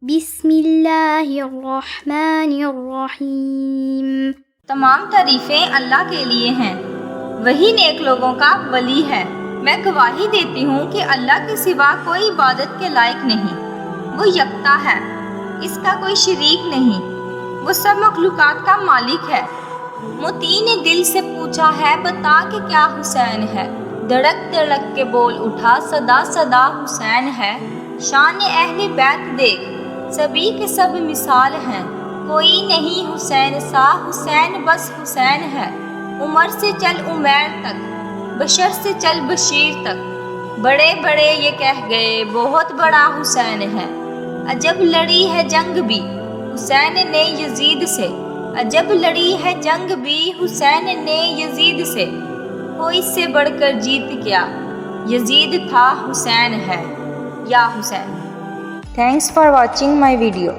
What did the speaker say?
بسم اللہ الرحمن الرحیم۔ تمام تعریفیں اللہ کے لیے ہیں، وہی نیک لوگوں کا ولی ہے۔ میں گواہی دیتی ہوں کہ اللہ کے سوا کوئی عبادت کے لائق نہیں، وہ یکتا ہے، اس کا کوئی شریک نہیں، وہ سب مخلوقات کا مالک ہے۔ موتی نے دل سے پوچھا ہے، بتا کہ کیا حسین ہے؟ دھڑک دھڑک کے بول اٹھا، صدا صدا حسین ہے۔ شان اہل بیت دیکھ، سبھی کے سب مثال ہیں، کوئی نہیں حسین سا، حسین بس حسین ہے۔ عمر سے چل عمیر تک، بشر سے چل بشیر تک، بڑے بڑے یہ کہہ گئے بہت بڑا حسین ہے۔ عجب لڑی ہے جنگ بھی حسین نے یزید سے، عجب لڑی ہے جنگ بھی حسین نے یزید سے، کوئی اس سے بڑھ کر جیت گیا، یزید تھا حسین ہے، یا حسین۔ Thanks for watching my video.